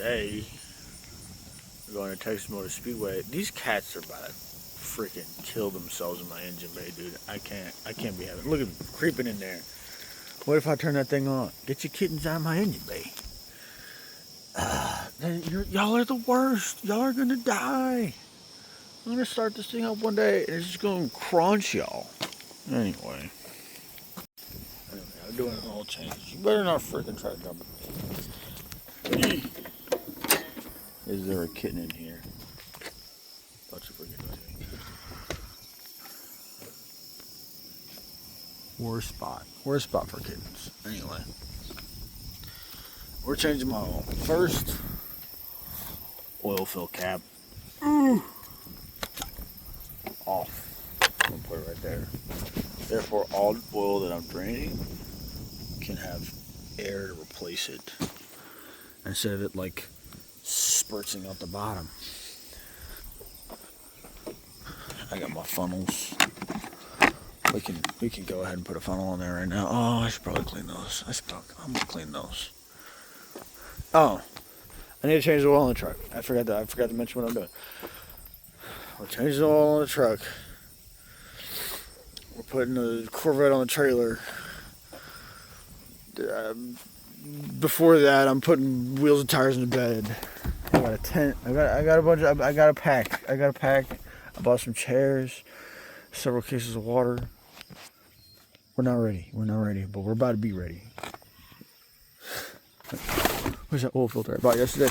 today, we're going to Texas Motor Speedway. These cats are about to freaking kill themselves in my engine bay, dude. I can't be having. Look at them creeping in there. What if I turn that thing on? Get your kittens out of my engine bay. Y'all are the worst. Y'all are gonna die. I'm gonna start this thing up one day and it's just gonna crunch y'all. Anyway, I'm doing an oil change. You better not freaking try to dump it. Is there a kitten in here? Thought you freaking did. Worst spot for kittens. Anyway, we're changing my oil. First, oil fill cap. Off. I'm gonna put it right there. Therefore, all oil that I'm draining can have air to replace it instead of it like spurting out the bottom. I got my funnels. We can go ahead and put a funnel in there right now. Oh, I should probably clean those. I'm gonna clean those. Oh, I need to change the oil in the truck. I forgot to mention what I'm doing. We're changing the oil on the truck. We're putting the Corvette on the trailer. Before that, I'm putting wheels and tires in the bed. I got a tent. I got a bunch of. I got a pack. I bought some chairs, several cases of water. We're not ready, but we're about to be ready. Where's that oil filter I bought yesterday?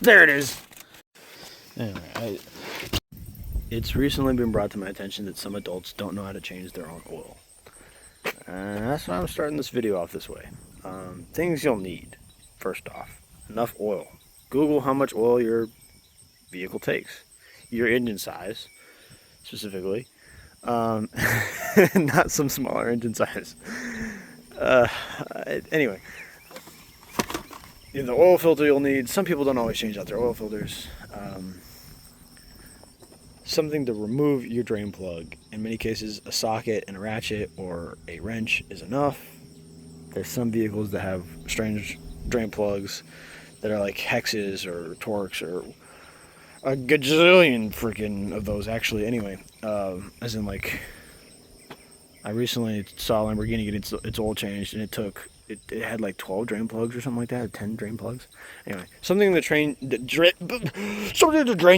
There it is. Anyway, it's recently been brought to my attention that some adults don't know how to change their own oil. And that's why I'm starting this video off this way. Things you'll need. First off, enough oil. Google how much oil your vehicle takes. Your engine size, specifically. Not some smaller engine size. Anyway. The oil filter you'll need. Some people don't always change out their oil filters. Something to remove your drain plug. In many cases, a socket and a ratchet or a wrench is enough. There's some vehicles that have strange drain plugs that are like hexes or torques or a gajillion freaking of those actually. Anyway, as in like, I recently saw a Lamborghini get its oil changed and it had like 12 drain plugs or something like that, or 10 drain plugs. Anyway, something to drain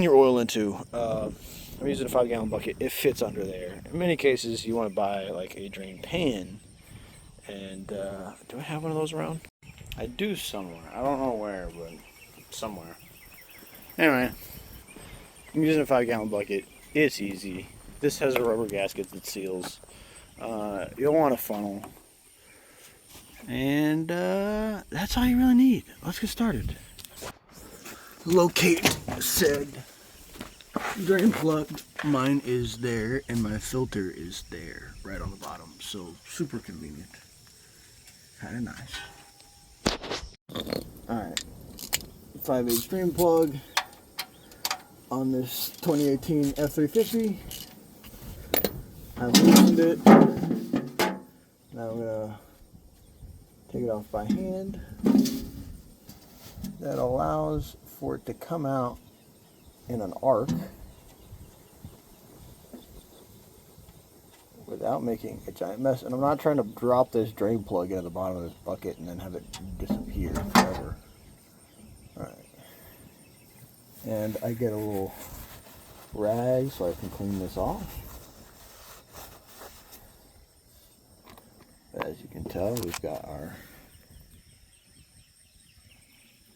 your oil into. I'm using a 5-gallon bucket. It fits under there. In many cases, you want to buy like a drain pan. And do I have one of those around? I do somewhere. I don't know where, but somewhere. Anyway, I'm using a 5-gallon bucket. It's easy. This has a rubber gasket that seals. You'll want a funnel. And that's all you really need. Let's get started. Locate said drain plug. Mine is there, and my filter is there, right on the bottom. So super convenient. Kind of nice. Alright. 5/8 drain plug on this 2018 F350. I've loosened it. Now I'm gonna take it off by hand. That allows for it to come out in an arc without making a giant mess. And I'm not trying to drop this drain plug into the bottom of this bucket and then have it disappear forever. Alright. And I get a little rag so I can clean this off. As you can tell, we've got our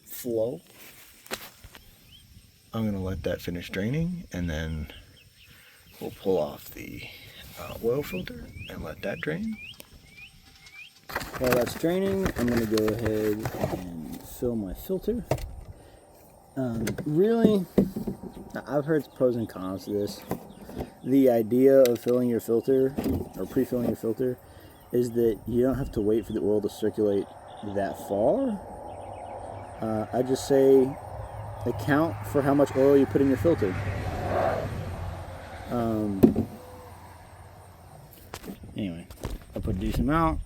flow. I'm going to let that finish draining, and then we'll pull off the oil filter and let that drain. While that's draining, I'm going to go ahead and fill my filter. Really, I've heard pros and cons to this. The idea of filling your filter, or pre-filling your filter, is that you don't have to wait for the oil to circulate that far. I just say account for how much oil you put in your filter. Anyway, I put a decent amount.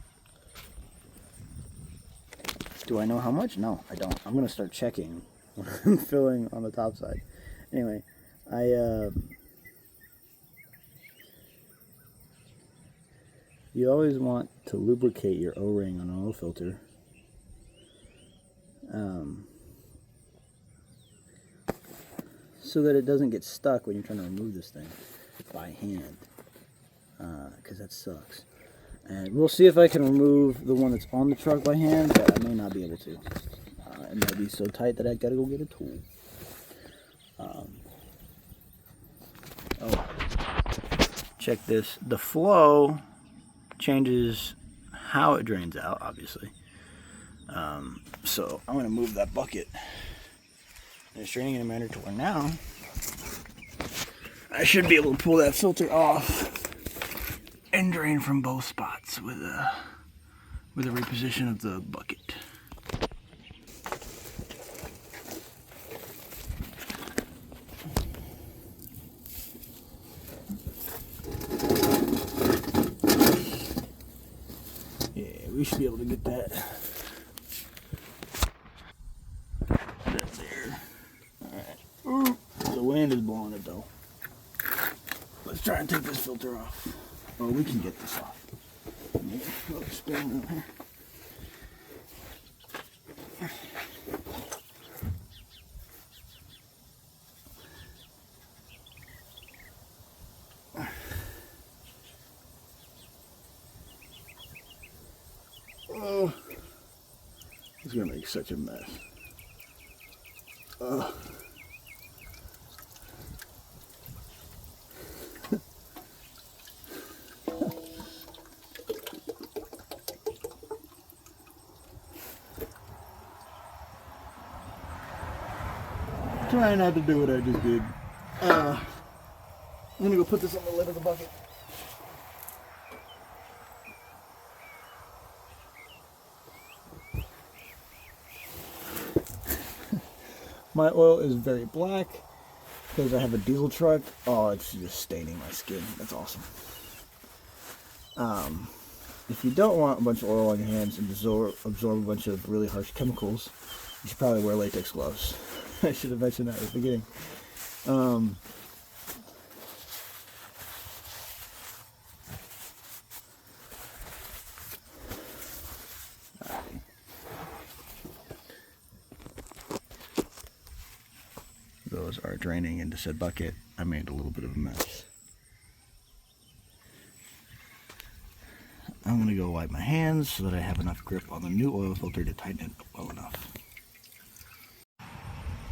Do I know how much? No, I don't. I'm going to start checking when I'm filling on the top side. Anyway, you always want to lubricate your O-ring on an oil filter. So that it doesn't get stuck when you're trying to remove this thing by hand, because that sucks. And we'll see if I can remove the one that's on the truck by hand, but I may not be able to. It might be so tight that I gotta go get a tool. Oh, check this. The flow changes how it drains out, obviously. So I'm gonna move that bucket. And it's draining in a manner to where now I should be able to pull that filter off and drain from both spots with a reposition of the bucket. Yeah, we should be able to get that there. Alright. The wind is blowing it though. Let's try and take this filter off. Well, we can get this off. Spin over here. Oh, it's gonna make such a mess. Trying not to do what I just did. I'm gonna go put this on the lid of the bucket. My oil is very black because I have a diesel truck. Oh, it's just staining my skin. That's awesome. If you don't want a bunch of oil on your hands and absorb a bunch of really harsh chemicals, you should probably wear latex gloves. I should have mentioned that at the beginning. Those are draining into said bucket. I made a little bit of a mess. I'm going to go wipe my hands so that I have enough grip on the new oil filter to tighten it well enough.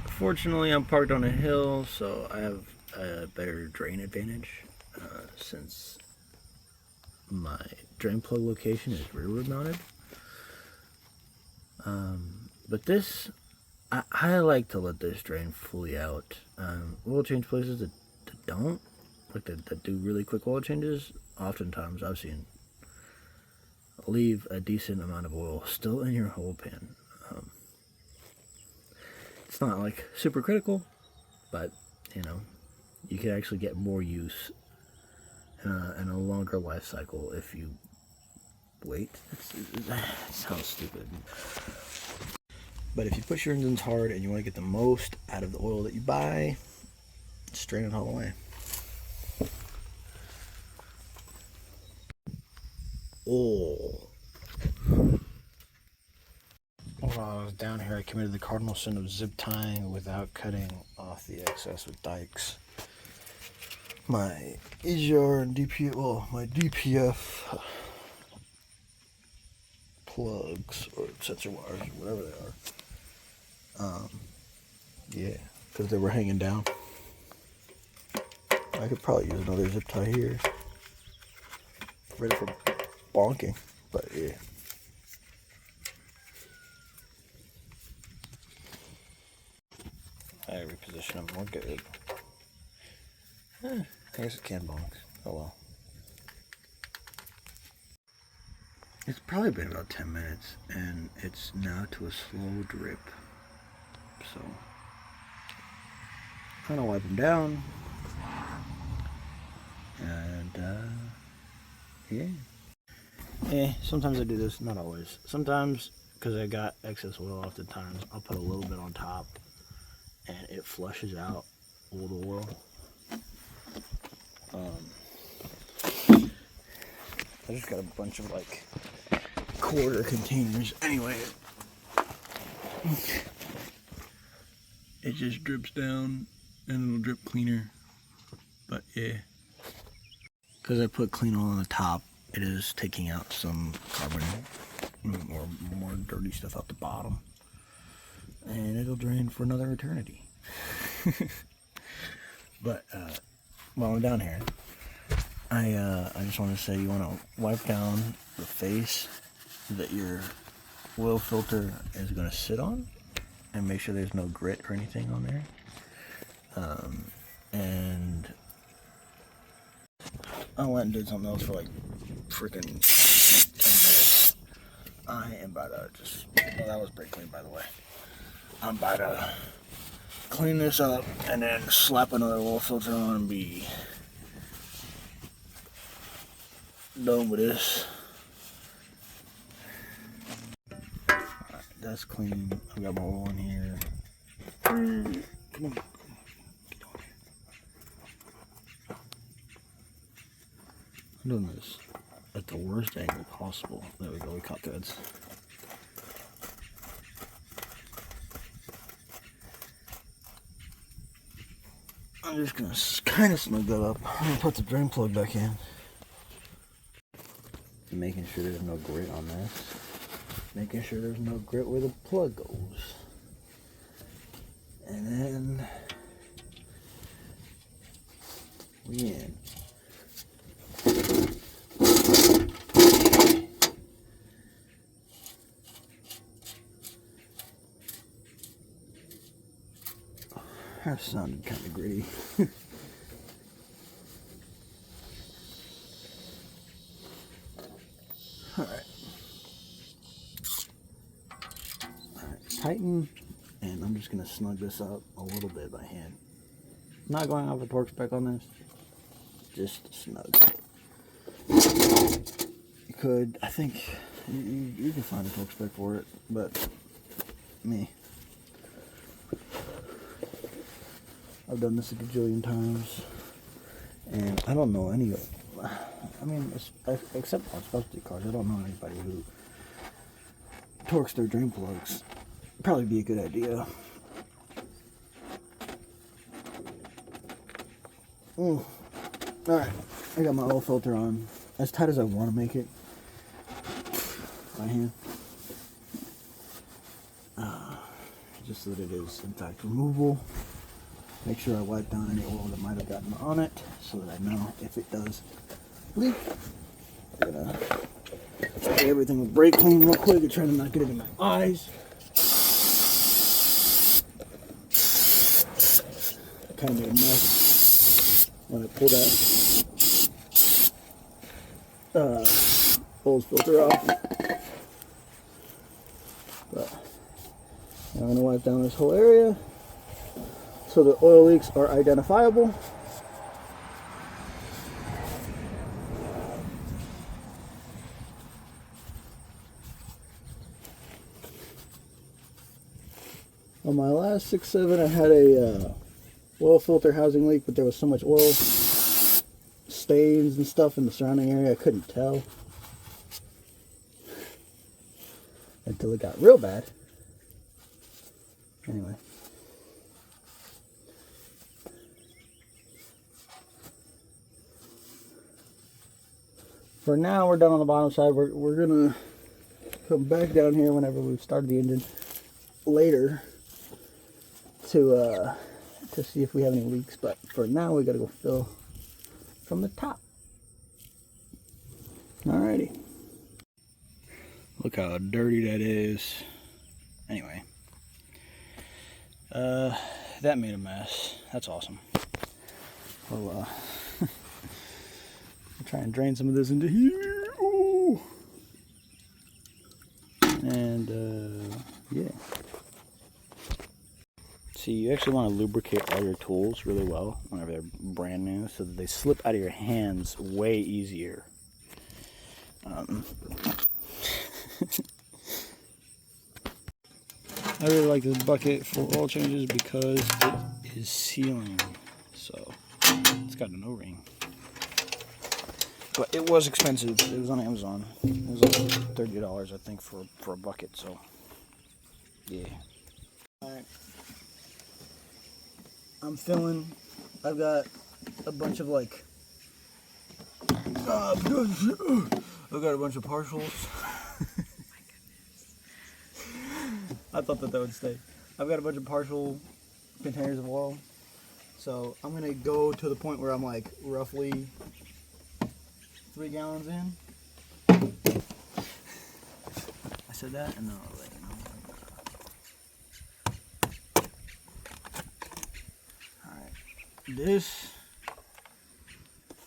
Fortunately, I'm parked on a hill, so I have a better drain advantage since my drain plug location is rearward mounted. But this, I like to let this drain fully out. Oil change places that don't, like that do really quick oil changes, oftentimes I've seen leave a decent amount of oil still in your whole pan. It's not like super critical, but you know, you can actually get more use and a longer life cycle if you wait. It sounds stupid. But if you push your engines hard and you want to get the most out of the oil that you buy, just drain it all away. Oh. While I was down here, I committed the cardinal sin of zip tying without cutting off the excess with dikes. My AGR and my DPF plugs or sensor wires, whatever they are. Yeah, because they were hanging down. I could probably use another zip tie here. Ready for bonking, but yeah. I reposition them more good. I guess it can bonk. Oh well. It's probably been about 10 minutes and it's now to a slow drip. So, I'm gonna wipe them down. And, yeah. Sometimes I do this, not always. Sometimes because I got excess oil oftentimes, I'll put a little bit on top and it flushes out all the oil. I just got a bunch of like quarter containers. Anyway, it just drips down and it'll drip cleaner. But yeah, because I put clean oil on the top, it is taking out some carbon or more dirty stuff out the bottom, and it'll drain for another eternity. But while I'm down here, I just want to say you want to wipe down the face that your oil filter is going to sit on, and make sure there's no grit or anything on there. And I went and did something else for like freaking 10 minutes. I am about to just, well, that was pretty clean, by the way. I'm about to clean this up and then slap another oil filter on and be done with this. Alright, that's clean. I got my oil in here. Come on. I'm doing this at the worst angle possible. There we go, we caught threads. I'm just gonna kind of snug that up. I'm gonna put the drain plug back in. Making sure there's no grit on this. Making sure there's no grit where the plug goes. And then we in. That sounded kind of gritty. Alright, tighten, and I'm just going to snug this up a little bit by hand. I'm not going off a torque spec on this, just snug. You could, I think, you can find a torque spec for it, but me. I've done this a gajillion times, and I don't know any of it. I mean, except on specialty cars, I don't know anybody who torques their drain plugs. Probably be a good idea. Alright, I got my oil filter on as tight as I want to make it by hand. Just so that it is in fact removable. Make sure I wipe down any oil that might have gotten on it so that I know if it does leak. I'm gonna spray everything with brake clean real quick and try to not get it in my eyes. I kind of made a mess when I pulled that oil filter off. But now I'm gonna wipe down this whole area so the oil leaks are identifiable. On my last 6.7, I had a oil filter housing leak, but there was so much oil stains and stuff in the surrounding area I couldn't tell until it got real bad. Anyway. For now, we're done on the bottom side. We're gonna come back down here whenever we've started the engine later to see if we have any leaks. But for now, we gotta go fill from the top. Alrighty. Look how dirty that is. Anyway, that made a mess. That's awesome. We'll try and drain some of this into here. Ooh. And yeah. See, you actually want to lubricate all your tools really well whenever they're brand new so that they slip out of your hands way easier. I really like this bucket for oil changes because it is sealing. So it's got an O-ring. But it was expensive. It was on Amazon. It was like $30, I think, for a bucket. So yeah. All right. I'm filling. I've got a bunch of like. I've got a bunch of partials. I thought that would stay. I've got a bunch of partial containers of oil. So I'm gonna go to the point where I'm like roughly 3 gallons in. I said that, and then I'll let you know. Alright. This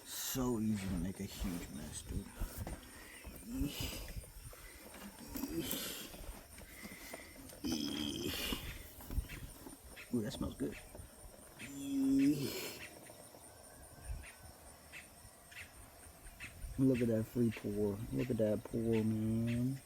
so easy to make a huge mess, dude. Ooh, that smells good. Look at that free pour. Look at that pour, man.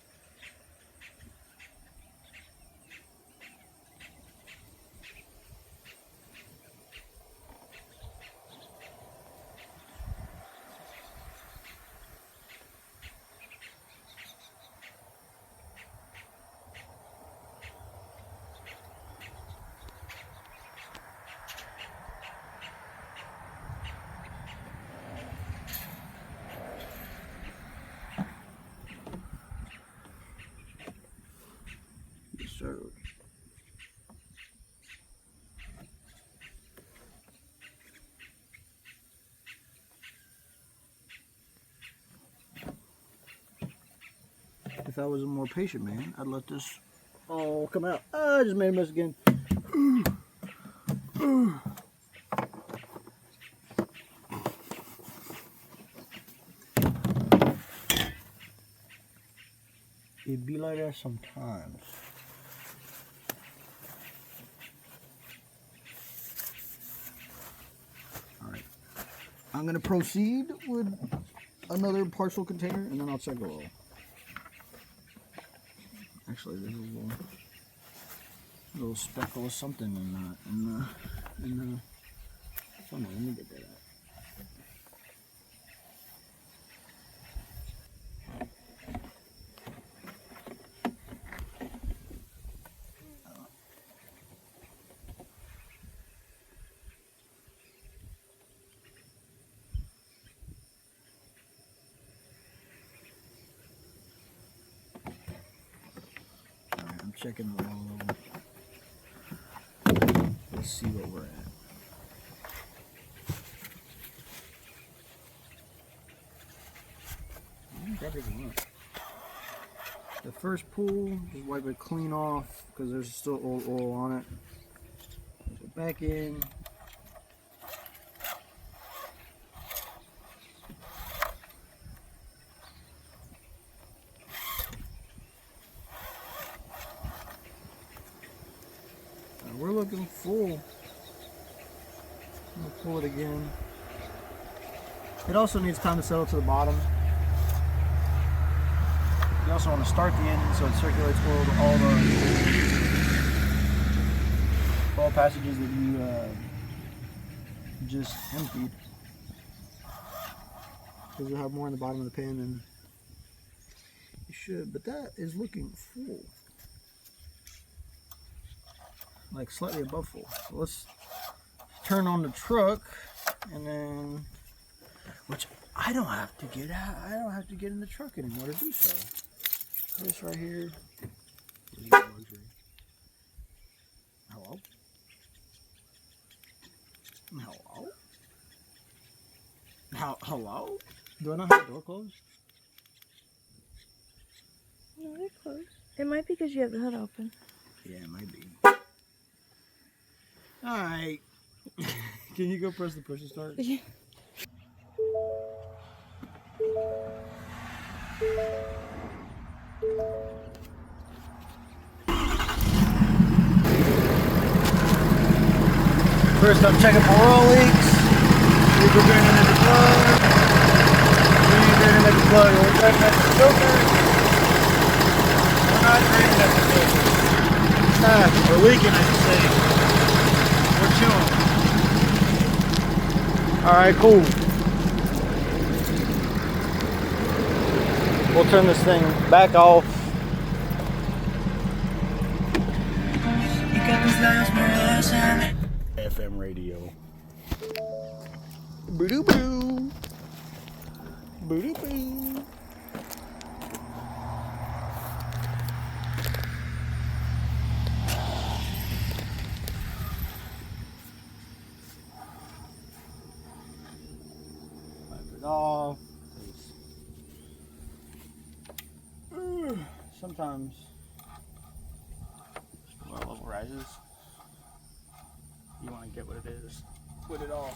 Yes, sir. If I was a more patient man, I'd let this all come out. Oh, I just made a mess again. It'd be like that sometimes. Alright. I'm going to proceed with another partial container and then I'll check oil. Actually, there's a little speckle of something in the somewhere. Let me get that out. Checking the oil. Let's see where we're at. The first pool, just wipe it clean off because there's still old oil on it. Put it back in. We're looking full. I'm gonna pull it again. It also needs time to settle to the bottom. You also want to start the engine so it circulates oil to all the oil passages that you just emptied. Because you'll have more in the bottom of the pan than you should. But that is looking full. Like slightly above full. So let's turn on the truck and then, which I don't have to get out. I don't have to get in the truck anymore to do so. This right here. Hello? Hello? Hello? Do I not have the door closed? No, they're closed. It might be because you have the hood open. Yeah, it might be. Alright. Can you go press the push to start? Yeah. First I'm checking for oil leaks. We're draining at the plug. We're draining at the plug. We're draining at the filter. We're not draining at the filter. We're leaking, I should say. We're chilling. Alright, cool. We'll turn this thing back off. FM radio. Boo-doo-boo. Boo-doo-boo. Wipe it off. Sometimes when level rises, you want to get what it is. Put it all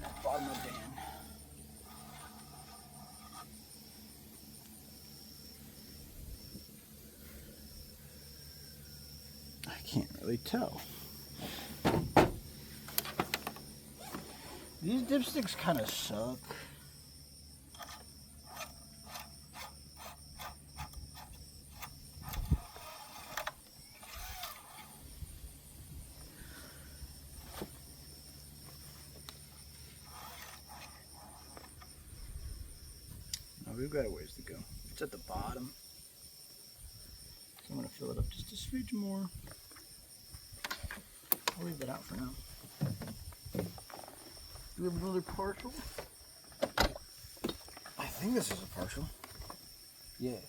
at the bottom of the pan. I can't really tell. These dipsticks kind of suck. We've got a ways to go. It's at the bottom. So I'm going to fill it up just a smidge more. I'll leave that out for now. Do we have another partial? I think this is a partial. Yeah,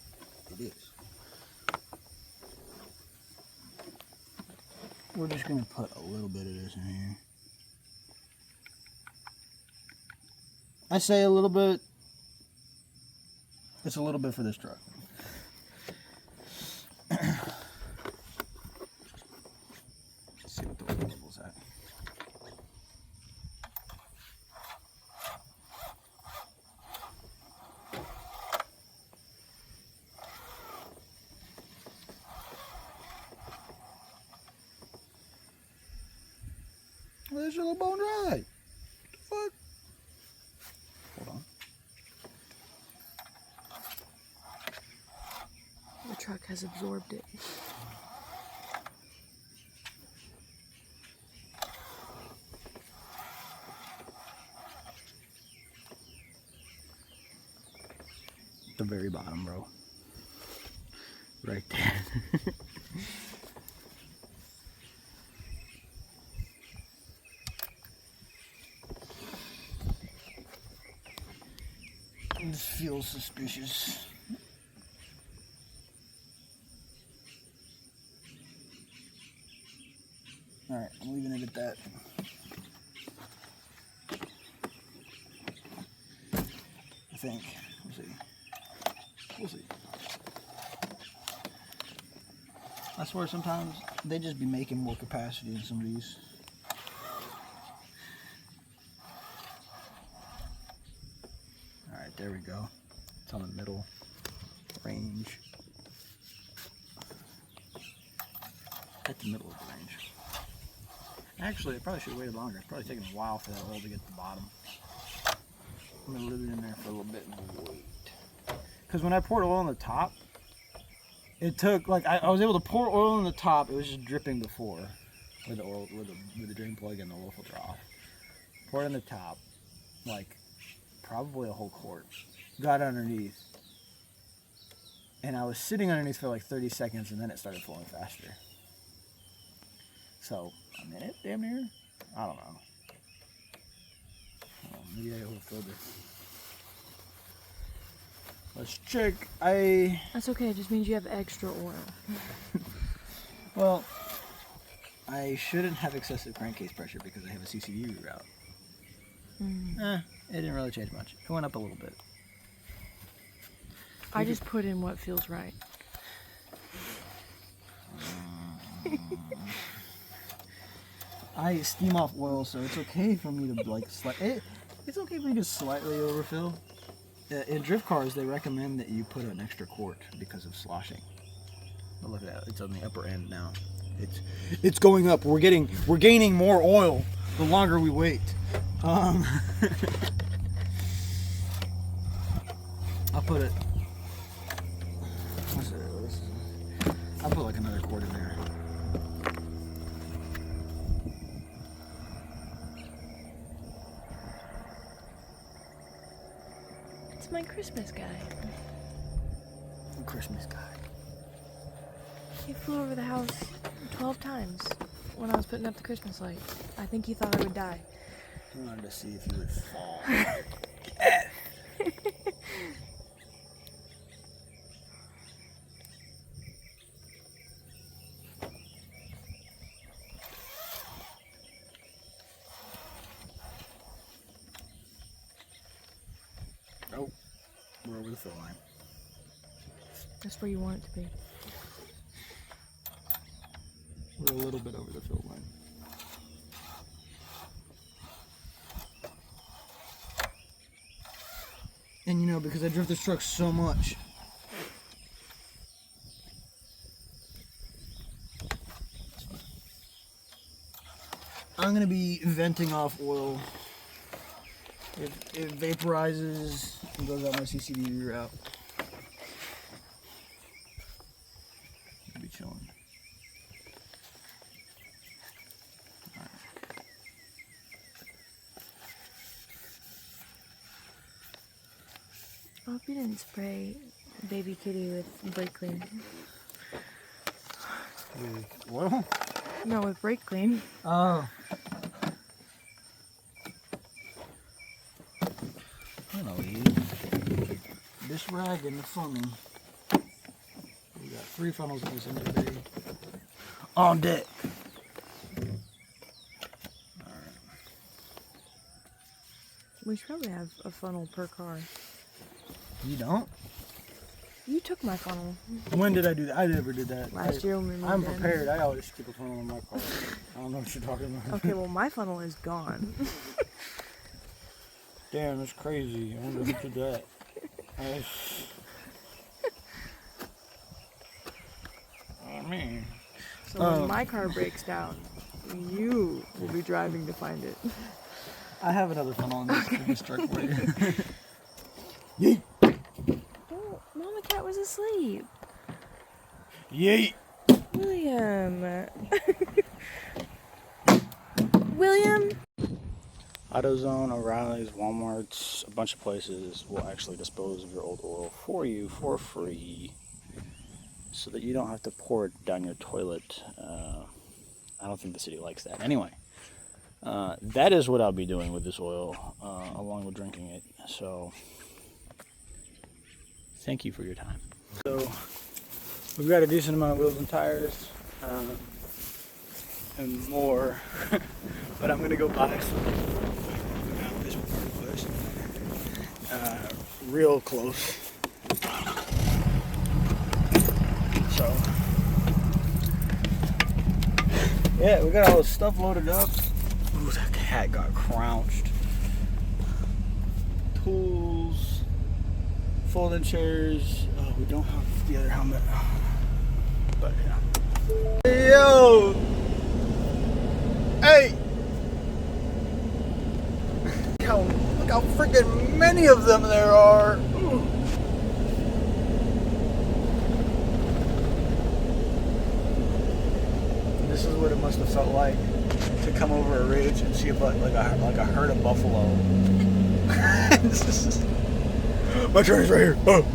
it is. We're just going to put a little bit of this in here. I say a little bit. It's a little bit for this truck. Let's see what the oil level's at. Well, there's a little bone dry. What the fuck? Hold on. The truck has absorbed it. The very bottom, bro. Right there. This feels suspicious. Alright, I'm leaving it at that. I think. We'll see. We'll see. I swear sometimes they just be making more capacity in some of these. Alright, there we go. It's on the middle range. At the middle of the range. Actually, I probably should have waited longer. It's probably taking a while for that oil to get to the bottom. I'm going to leave it in there for a little bit and wait. Because when I poured oil on the top, it took, like, I was able to pour oil on the top. It was just dripping before with the oil, with the drain plug and the oil filter off. Poured on the top, like, probably a whole quart. Got underneath. And I was sitting underneath for like 30 seconds and then it started flowing faster. So, a minute, damn near? I don't know. Maybe I overfilled it. Let's check. That's okay, it just means you have extra oil. Well, I shouldn't have excessive crankcase pressure because I have a CCD route. It didn't really change much. It went up a little bit. I just put in what feels right. I steam off oil, so it's okay for me to like it's okay for me to slightly overfill. In drift cars, they recommend that you put an extra quart because of sloshing. But look at that; it's on the upper end now. It's going up. We're gaining more oil the longer we wait. I'll put it. I That's my Christmas guy. Christmas guy. He flew over the house 12 times when I was putting up the Christmas light. I think he thought I would die. He wanted to see if you would fall. Oh, we're over the fill line. That's where you want it to be. We're a little bit over the fill line. And you know, because I drove this truck so much, I'm gonna be venting off oil. It vaporizes and goes out my CCD route. I'll be chilling. I hope you didn't spray baby kitty with brake clean. With oil? No, with brake clean. Oh. Hello, Eve. This rag and the funnel. We got 3 funnels in this engine bay. On deck. We should probably have a funnel per car. You don't? You took my funnel When did I do that? I never did that. last year when we moved I'm in. prepared. I always keep a funnel in my car. I don't know what you're talking about. Okay, well my funnel is gone. Damn, that's crazy. I wonder who did that. I mean. So when my car breaks down, you will be driving to find it. I have another funnel in this truck for you. Yeet! Oh, Mama Cat was asleep. Yeet! William. William? AutoZone, O'Reilly's, Walmart's, a bunch of places will actually dispose of your old oil for you for free so that you don't have to pour it down your toilet. I don't think the city likes that. Anyway, that is what I'll be doing with this oil, along with drinking it. So, thank you for your time. So, we've got a decent amount of wheels and tires, and more, but I'm going to go buy some around this part first, real close. So, yeah, we got all this stuff loaded up. Ooh, that cat got crouched. Tools, folding chairs. Oh, we don't have the other helmet, but yeah. Yo! Hey! Look how freaking many of them there are! Ooh. This is what it must have felt like to come over a ridge and see like a herd of buffalo. My train's right here. Oh.